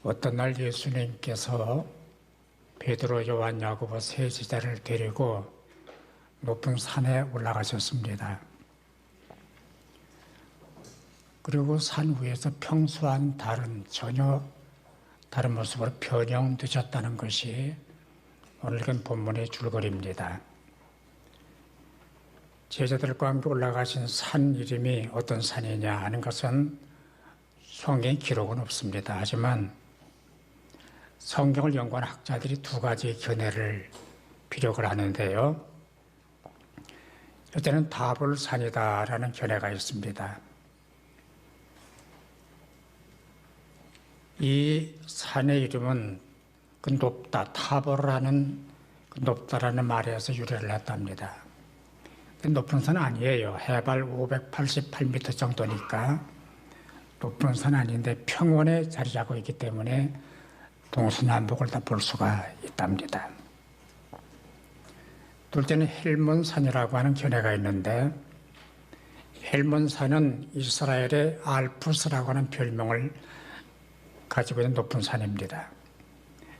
어떤 날 예수님께서 베드로, 요한, 야고보 세 제자를 데리고 높은 산에 올라가셨습니다. 그리고 산 위에서 평소와는 전혀 다른 모습으로 변형되셨다는 것이 오늘 읽은 본문의 줄거리입니다. 제자들과 함께 올라가신 산 이름이 어떤 산이냐 하는 것은 성경에 기록은 없습니다. 하지만 성경을 연구한 학자들이 두 가지 견해를 피력을 하는데요. 첫째는 타볼산이다라는 견해가 있습니다. 이 산의 이름은 그 높다, 타볼하는 그 높다라는 말에서 유래를 했답니다. 높은 산은 아니에요. 해발 588m 정도니까 높은 산은 아닌데 평원에 자리 잡고 있기 때문에 동서남북을 다 볼 수가 있답니다. 둘째는 헬몬산이라고 하는 견해가 있는데, 헬몬산은 이스라엘의 알프스라고 하는 별명을 가지고 있는 높은 산입니다.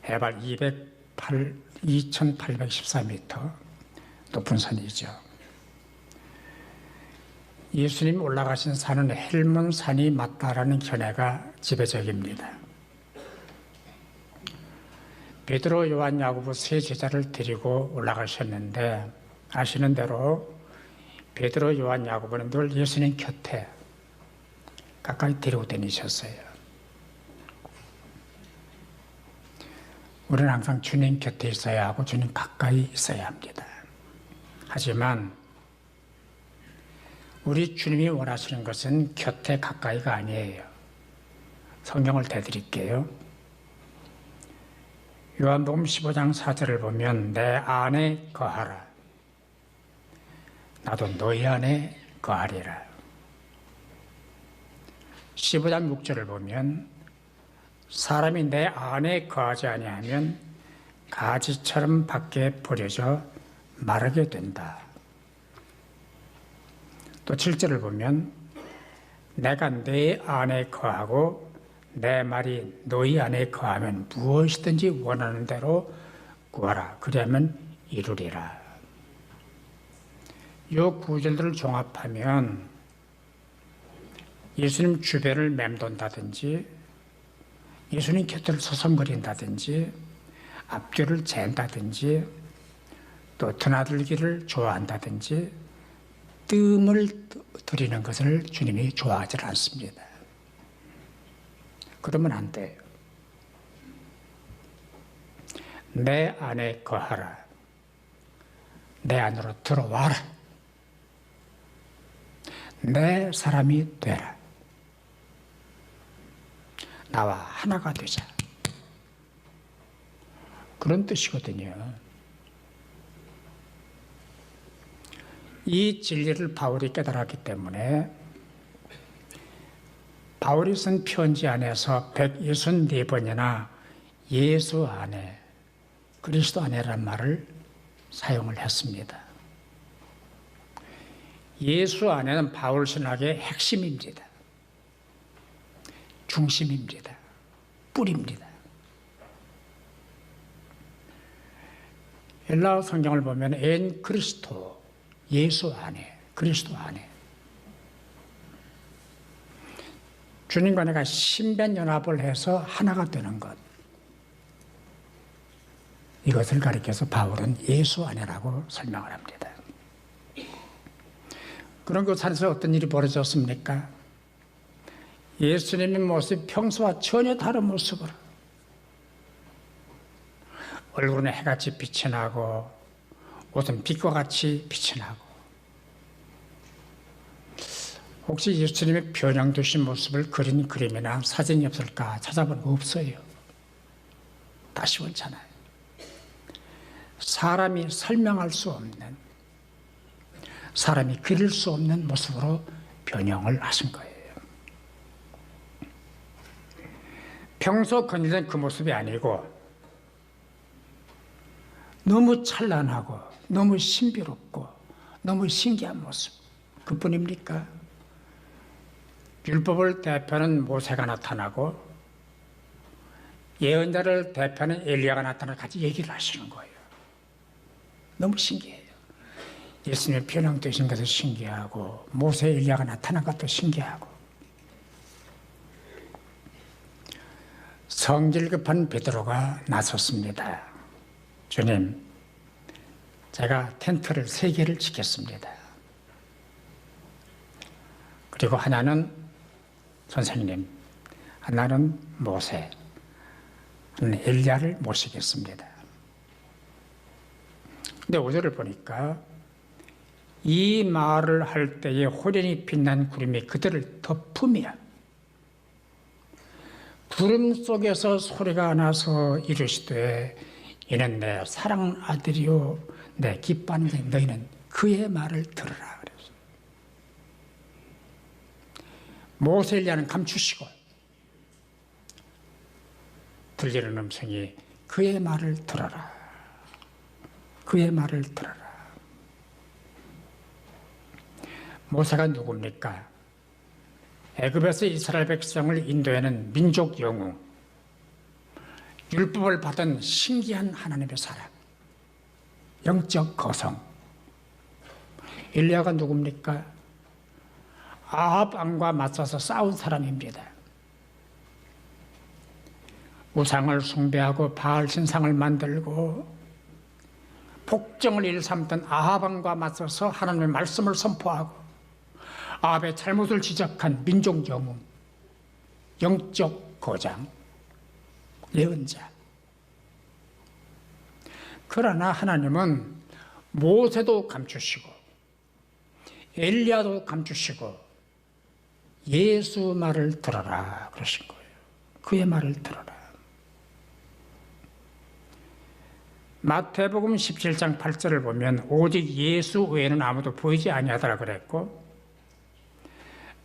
해발 2814m 높은 산이죠. 예수님 올라가신 산은 헬몬산이 맞다라는 견해가 지배적입니다. 베드로, 요한, 야고보 세 제자를 데리고 올라가셨는데, 아시는 대로 베드로, 요한, 야고보는 늘 예수님 곁에 가까이 데리고 다니셨어요. 우리는 항상 주님 곁에 있어야 하고 주님 가까이 있어야 합니다. 하지만 우리 주님이 원하시는 것은 곁에 가까이가 아니에요. 성경을 대드릴게요. 요한복음 15장 4절을 보면 내 안에 거하라. 나도 너희 안에 거하리라. 15장 6절을 보면 사람이 내 안에 거하지 아니하면 가지처럼 밖에 버려져 마르게 된다. 또 7절을 보면 내가 내 안에 거하고 내 말이 너희 안에 거하면 무엇이든지 원하는 대로 구하라. 그리하면 이루리라. 이 구절들을 종합하면 예수님 주변을 맴돈다든지 예수님 곁을 서성거린다든지 앞뒤를 잰다든지 또 드나들기를 좋아한다든지 뜸을 들이는 것을 주님이 좋아하지 않습니다. 그러면 안 돼요. 내 안에 거하라. 내 안으로 들어와라. 내 사람이 되라. 나와 하나가 되자. 그런 뜻이거든요. 이 진리를 바울이 깨달았기 때문에 바울이 쓴 편지 안에서 164번이나 예수 안에, 그리스도 안에라는 말을 사용을 했습니다. 예수 안에는 바울 신학의 핵심입니다. 중심입니다. 뿌리입니다. 헬라어 성경을 보면 엔 그리스도, 예수 안에, 그리스도 안에 주님과 내가 신변연합을 해서 하나가 되는 것, 이것을 가리켜서 바울은 예수 안에라고 설명을 합니다. 그런 것 안에서 어떤 일이 벌어졌습니까? 예수님의 모습이 평소와 전혀 다른 모습으로 얼굴은 해같이 빛이 나고 옷은 빛과 같이 빛이 나고, 혹시 예수님의 변형되신 모습을 그린 그림이나 사진이 없을까 찾아본 거 없어요. 다 시원찮아요. 사람이 설명할 수 없는, 사람이 그릴 수 없는 모습으로 변형을 하신 거예요. 평소 건지던 그 모습이 아니고 너무 찬란하고 너무 신비롭고 너무 신기한 모습, 그뿐입니까? 율법을 대표하는 모세가 나타나고 예언자를 대표하는 엘리야가 나타나 같이 얘기를 하시는 거예요. 너무 신기해요. 예수님의 변형되신 것도 신기하고 모세 엘리야가 나타난 것도 신기하고 성질 급한 베드로가 나섰습니다. 주님, 제가 텐트를 3개를 짓겠습니다. 그리고 하나는 선생님, 하나는 모세, 하나는 엘리야를 모시겠습니다. 근데 5절을 보니까 이 말을 할 때에 호련히 빛난 구름이 그들을 덮으며 구름 속에서 소리가 나서 이르시되 이는 내 사랑하는 아들이요 내 기뻐하는 자니 너희는 그의 말을 들으라 그랬어요. 모세 엘리야는 감추시고 들리는 음성이 그의 말을 들어라. 그의 말을 들어라. 모세가 누굽니까? 애굽에서 이스라엘 백성을 인도하는 민족 영웅, 율법을 받은 신기한 하나님의 사람, 영적 거성. 엘리야가 누굽니까? 아합 왕과 맞서서 싸운 사람입니다. 우상을 숭배하고 바알 신상을 만들고 복정을 일삼던 아합 왕과 맞서서 하나님의 말씀을 선포하고 아합의 잘못을 지적한 민족 영웅, 영적 거장, 예언자. 그러나 하나님은 모세도 감추시고 엘리야도 감추시고 예수 말을 들어라 그러신 거예요. 그의 말을 들어라. 마태복음 17장 8절을 보면 오직 예수 외에는 아무도 보이지 아니하더라 그랬고,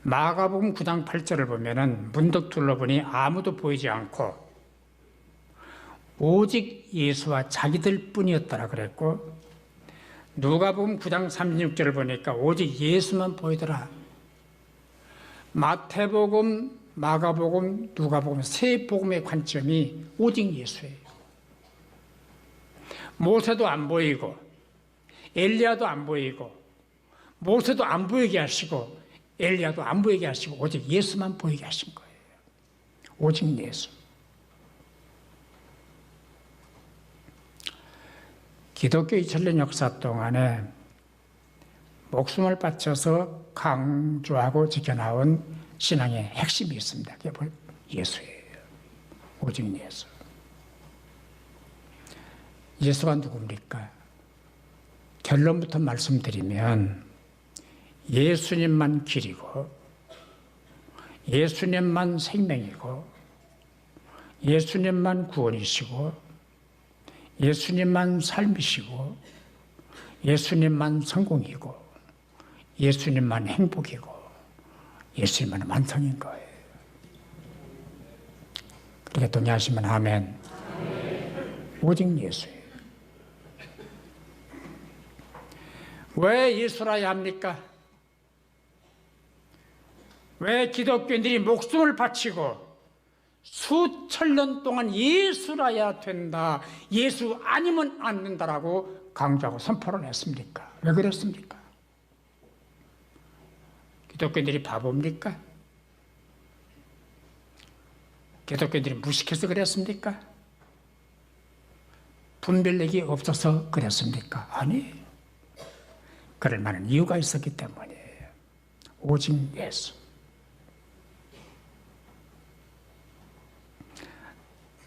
마가복음 9장 8절을 보면은 문득 둘러보니 아무도 보이지 않고 오직 예수와 자기들 뿐이었더라 그랬고, 누가복음 9장 36절을 보니까 오직 예수만 보이더라. 마태복음, 마가복음, 누가복음 세 복음의 관점이 오직 예수예요. 모세도 안 보이고 엘리야도 안 보이고 모세도 안 보이게 하시고 엘리야도 안 보이게 하시고 오직 예수만 보이게 하신 거예요. 오직 예수. 기독교 2000년 역사 동안에 목숨을 바쳐서 강조하고 지켜나온 신앙의 핵심이 있습니다. 그게 바로 예수예요. 오직 예수. 예수가 누굽니까? 결론부터 말씀드리면 예수님만 길이고 예수님만 생명이고 예수님만 구원이시고 예수님만 삶이시고 예수님만 성공이고 예수님만 행복이고 예수님만 완성인 거예요. 그렇게 동의하시면 아멘. 오직 예수예요. 왜 예수라야 합니까? 왜 기독교인들이 목숨을 바치고 수천 년 동안 예수라야 된다, 예수 아니면 안 된다라고 강조하고 선포를 했습니까? 왜 그랬습니까? 기독교인들이 바보입니까? 기독교인들이 무식해서 그랬습니까? 분별력이 없어서 그랬습니까? 아니, 그럴 만한 이유가 있었기 때문이에요. 오직 예수.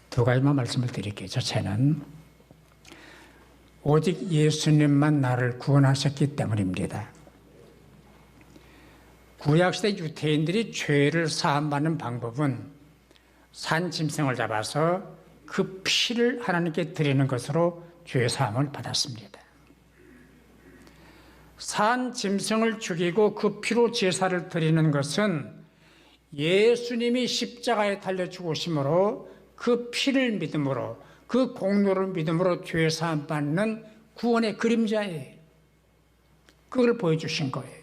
두 가지만 말씀을 드릴게요. 첫째는 오직 예수님만 나를 구원하셨기 때문입니다. 구약시대 유대인들이 죄를 사함받는 방법은 산 짐승을 잡아서 그 피를 하나님께 드리는 것으로 죄 사함을 받았습니다. 산 짐승을 죽이고 그 피로 제사를 드리는 것은 예수님이 십자가에 달려 죽으심으로 그 피를 믿음으로 그 공로를 믿음으로 죄 사함 받는 구원의 그림자예요. 그걸 보여주신 거예요.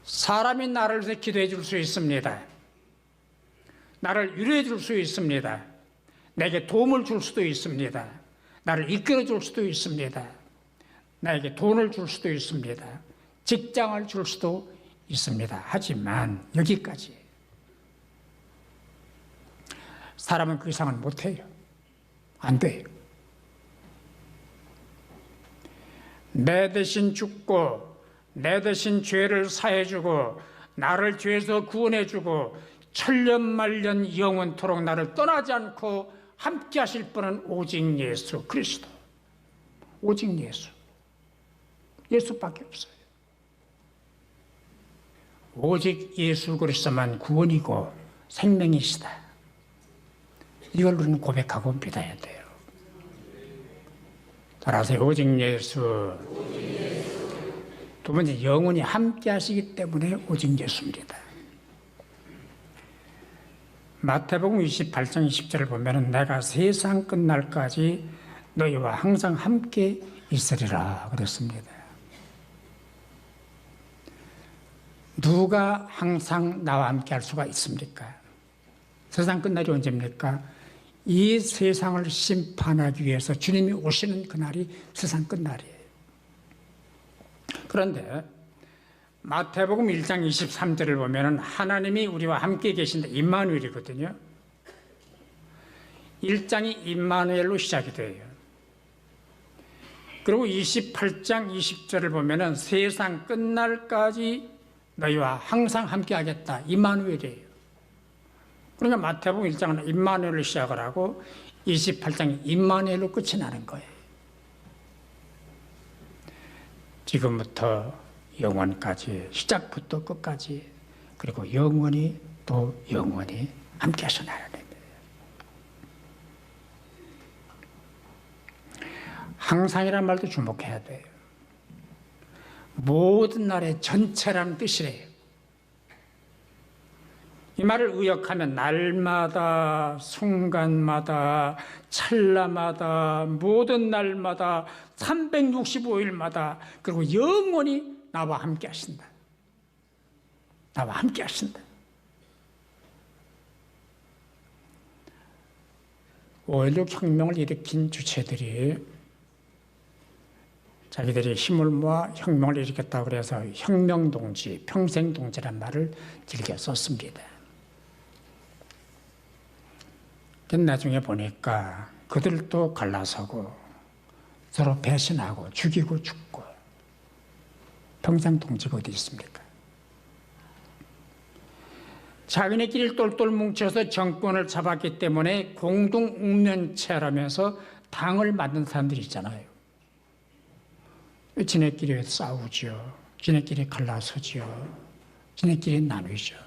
사람이 나를 위해서 기도해 줄 수 있습니다. 나를 위로해 줄 수 있습니다. 내게 도움을 줄 수도 있습니다. 나를 이끌어 줄 수도 있습니다. 나에게 돈을 줄 수도 있습니다. 직장을 줄 수도 있습니다. 하지만 여기까지. 사람은 그 이상은 못해요. 안 돼요. 내 대신 죽고 내 대신 죄를 사해주고 나를 죄에서 구원해주고 천년만년 영원토록 나를 떠나지 않고 함께 하실 분은 오직 예수 그리스도. 오직 예수. 예수밖에 없어요. 오직 예수 그리스도만 구원이고 생명이시다. 이걸 우리는 고백하고 믿어야 돼요. 따라서 오직 예수. 두 번째, 영원히 함께 하시기 때문에 오직 예수입니다. 마태복음 28장 20절을 보면 내가 세상 끝날까지 너희와 항상 함께 있으리라 그랬습니다. 누가 항상 나와 함께 할 수가 있습니까? 세상 끝날이 언제입니까? 이 세상을 심판하기 위해서 주님이 오시는 그날이 세상 끝날이에요. 그런데 마태복음 1장 23절을 보면 하나님이 우리와 함께 계신다. 임마누엘이거든요. 1장이 임마누엘로 시작이 돼요. 그리고 28장 20절을 보면 세상 끝날까지 너희와 항상 함께 하겠다. 임마누엘이에요. 그러니까 마태복음 1장은 임마누엘로 시작을 하고 28장이 임마누엘로 끝이 나는 거예요. 지금부터 영원까지, 시작부터 끝까지, 그리고 영원히 또 영원히 함께 하시는 하나님이에요. 항상이란 말도 주목해야 돼요. 모든 날의 전체라는 뜻이래요. 이 말을 의역하면 날마다, 순간마다, 찰나마다, 모든 날마다, 365일마다, 그리고 영원히 나와 함께 하신다. 나와 함께 하신다. 5.16 혁명을 일으킨 주체들이 자기들이 힘을 모아 혁명을 일으켰다고 그래서 혁명동지, 평생동지란 말을 즐겨 썼습니다. 나중에 보니까 그들도 갈라서고 서로 배신하고 죽이고 죽고 평생동지가 어디 있습니까? 자기네끼리 똘똘 뭉쳐서 정권을 잡았기 때문에 공동운명체라면서 당을 만든 사람들이 있잖아요. 지네끼리 싸우죠. 지네끼리 갈라서죠. 지네끼리 나누죠.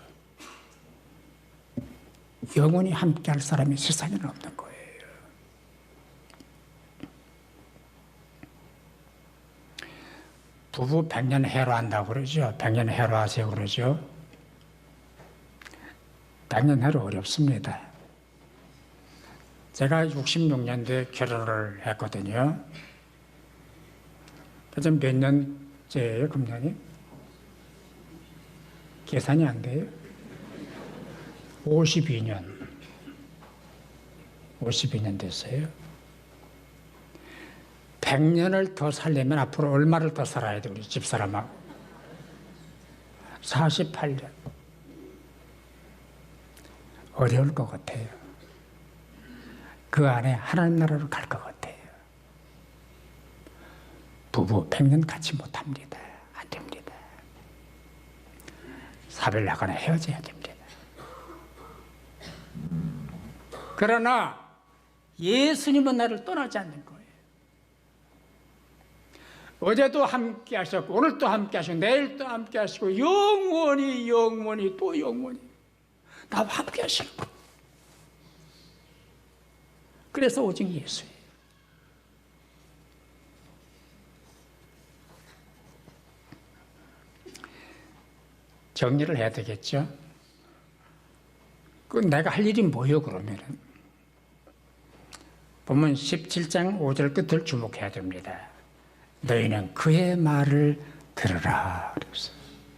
영원히 함께할 사람이 세상에는 없는 거예요. 부부 100년 해로한다고 그러죠. 100년 해로하세요 그러죠. 100년 해로 어렵습니다. 제가 66년도에 결혼을 했거든요. 그래서 몇 년째예요, 금년이? 계산이 안 돼요? 52년 됐어요. 100년을 더 살려면 앞으로 얼마를 더 살아야 돼, 우리 집사람하고? 48년. 어려울 것 같아요. 그 안에 하나님 나라로 갈 것 같아요. 부부 100년 같이 못합니다. 안 됩니다. 사별하거나 헤어져야 됩니다. 그러나 예수님은 나를 떠나지 않는 거예요. 어제도 함께 하셨고 오늘도 함께 하시고 내일도 함께 하시고 영원히 또 영원히 나와 함께 하시는 거예요. 그래서 오직 예수예요. 정리를 해야 되겠죠. 그 내가 할 일이 뭐예요 그러면은? 보면 17장 5절 끝을 주목해야 됩니다. 너희는 그의 말을 들으라.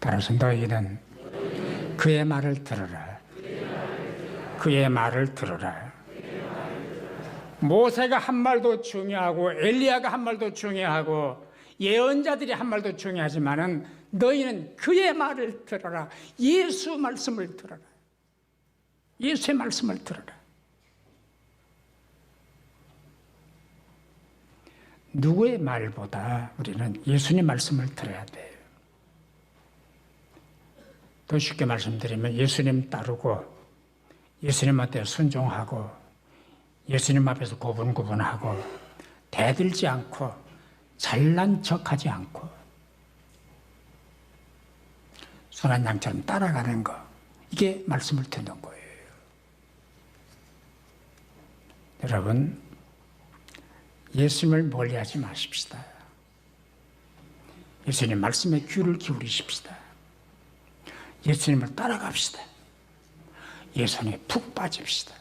따라서 너희는 그의 말을 들으라. 그의 말을 들으라. 모세가 한 말도 중요하고 엘리야가 한 말도 중요하고 예언자들이 한 말도 중요하지만은 너희는 그의 말을 들어라. 예수 말씀을 들어라. 예수의 말씀을 들어라. 누구의 말보다 우리는 예수님 말씀을 들어야 돼요. 더 쉽게 말씀드리면 예수님 따르고 예수님한테 순종하고 예수님 앞에서 고분고분하고 대들지 않고 잘난 척하지 않고 선한 양처럼 따라가는 거, 이게 말씀을 듣는 거예요. 여러분, 예수님을 멀리하지 마십시다. 예수님 말씀에 귀를 기울이십시다. 예수님을 따라갑시다. 예수님에 푹 빠집시다.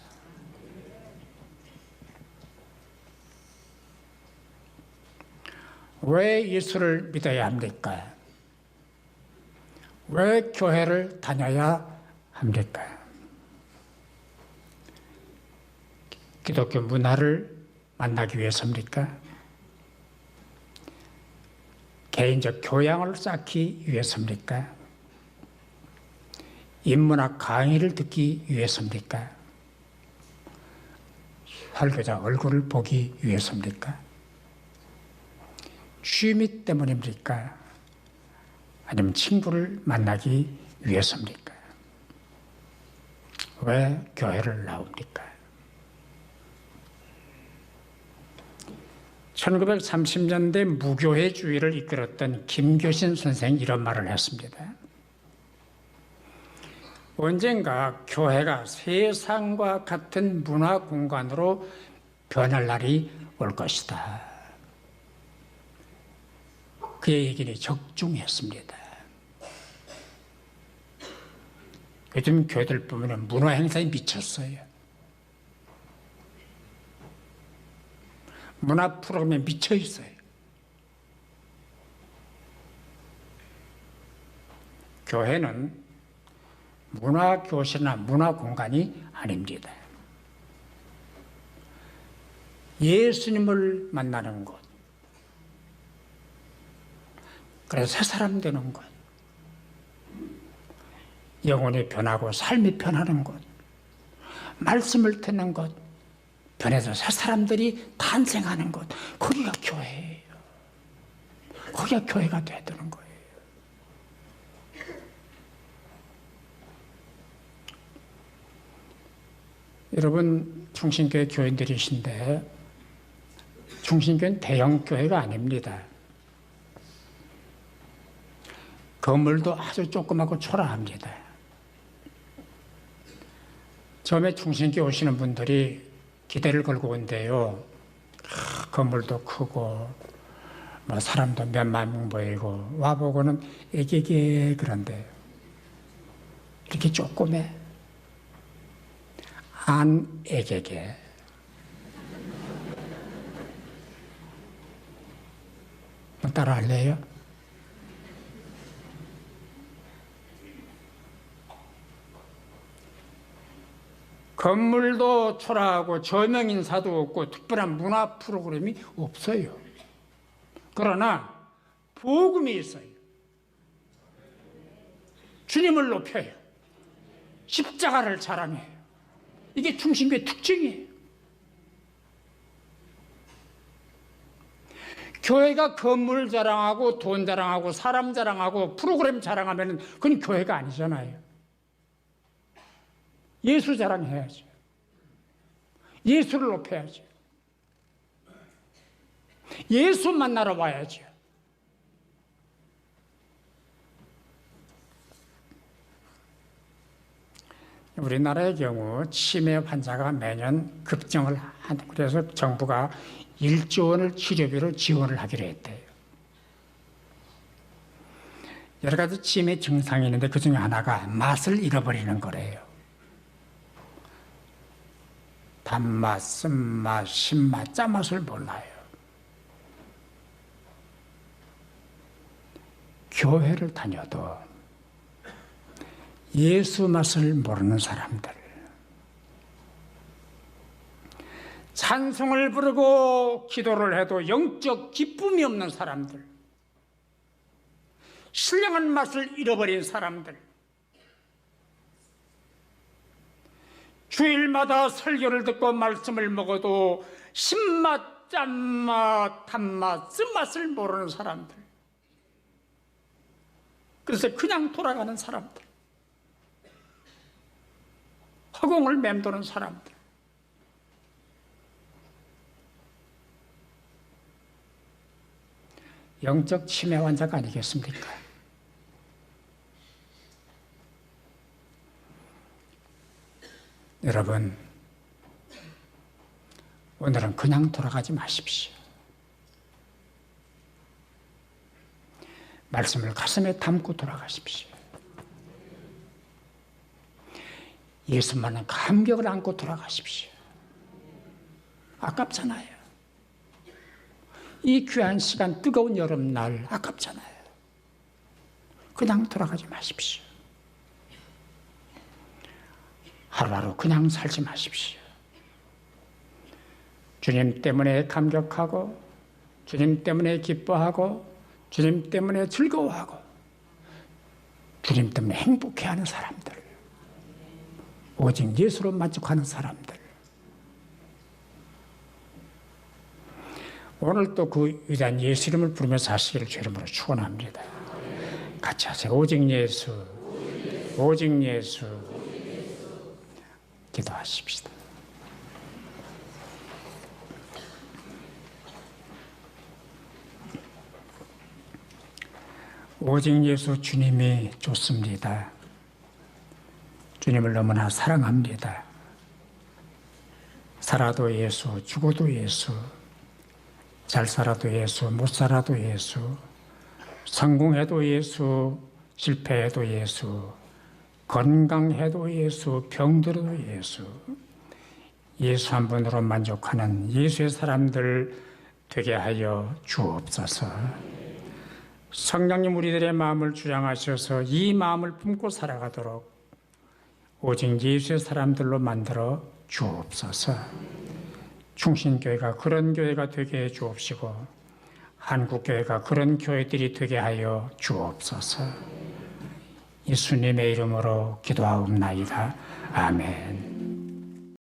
왜 예수를 믿어야 합니까? 왜 교회를 다녀야 합니까? 기독교 문화를 만나기 위해서입니까? 개인적 교양을 쌓기 위해서입니까? 인문학 강의를 듣기 위해서입니까? 설교자 얼굴을 보기 위해서입니까? 취미 때문입니까? 아니면 친구를 만나기 위해서입니까? 왜 교회를 나옵니까? 1930년대 무교회주의를 이끌었던 김교신 선생이 이런 말을 했습니다. 언젠가 교회가 세상과 같은 문화 공간으로 변할 날이 올 것이다. 그의 얘기는 적중했습니다. 요즘 교회들 보면 문화 행사에 미쳤어요. 문화 프로그램에 미쳐 있어요. 교회는 문화 교실이나 문화 공간이 아닙니다. 예수님을 만나는 곳, 그래서 새 사람 되는 곳, 영혼이 변하고 삶이 변하는 곳, 말씀을 듣는 곳, 변해서 새 사람들이 탄생하는 곳, 거기가 교회예요. 거기가 교회가 돼야 되는 거예요. 여러분, 충신교회 교인들이신데 충신교회는 대형 교회가 아닙니다. 건물도 아주 조그맣고 초라합니다. 처음에 충신교회 오시는 분들이 기대를 걸고 온대요. 건물도 크고 뭐 사람도 몇만 명 보이고 와보고는 애기게 그런데 이렇게 조그매 안 애기게 따라 할래요? 건물도 초라하고 조명 인사도 없고 특별한 문화 프로그램이 없어요. 그러나 복음이 있어요. 주님을 높여요. 십자가를 자랑해요. 이게 충신교의 특징이에요. 교회가 건물 자랑하고 돈 자랑하고 사람 자랑하고 프로그램 자랑하면 그건 교회가 아니잖아요. 예수 자랑해야죠. 예수를 높여야죠. 예수 만나러 와야죠. 우리나라의 경우 치매 환자가 매년 급증을 한다. 그래서 정부가 1조 원을 치료비로 지원을 하기로 했대요. 여러 가지 치매 증상이 있는데 그 중에 하나가 맛을 잃어버리는 거래요. 단맛, 쓴맛, 신맛, 짠맛을 몰라요. 교회를 다녀도 예수 맛을 모르는 사람들, 찬송을 부르고 기도를 해도 영적 기쁨이 없는 사람들, 신령한 맛을 잃어버린 사람들, 주일마다 설교를 듣고 말씀을 먹어도 신맛, 짠맛, 단맛, 쓴맛을 모르는 사람들, 그래서 그냥 돌아가는 사람들, 허공을 맴도는 사람들, 영적 치매 환자가 아니겠습니까? 여러분, 오늘은 그냥 돌아가지 마십시오. 말씀을 가슴에 담고 돌아가십시오. 예수만은 감격을 안고 돌아가십시오. 아깝잖아요. 이 귀한 시간, 뜨거운 여름날 아깝잖아요. 그냥 돌아가지 마십시오. 하루하루 그냥 살지 마십시오. 주님 때문에 감격하고, 주님 때문에 기뻐하고, 주님 때문에 즐거워하고, 주님 때문에 행복해하는 사람들, 오직 예수로 만족하는 사람들, 오늘 또 그 위대한 예수 이름을 부르면서 하시기를 주 이름으로 축원합니다. 같이 하세요. 오직 예수, 오직 예수. 기도하십시다. 오직 예수 주님이 좋습니다. 주님을 너무나 사랑합니다. 살아도 예수, 죽어도 예수, 잘 살아도 예수, 못 살아도 예수, 성공해도 예수, 실패해도 예수, 건강해도 예수, 병들어도 예수, 예수 한 분으로 만족하는 예수의 사람들 되게 하여 주옵소서. 성령님 우리들의 마음을 주장하셔서 이 마음을 품고 살아가도록 오직 예수의 사람들로 만들어 주옵소서. 충신교회가 그런 교회가 되게 해 주옵시고 한국교회가 그런 교회들이 되게 하여 주옵소서. 예수님의 이름으로 기도하옵나이다. 아멘.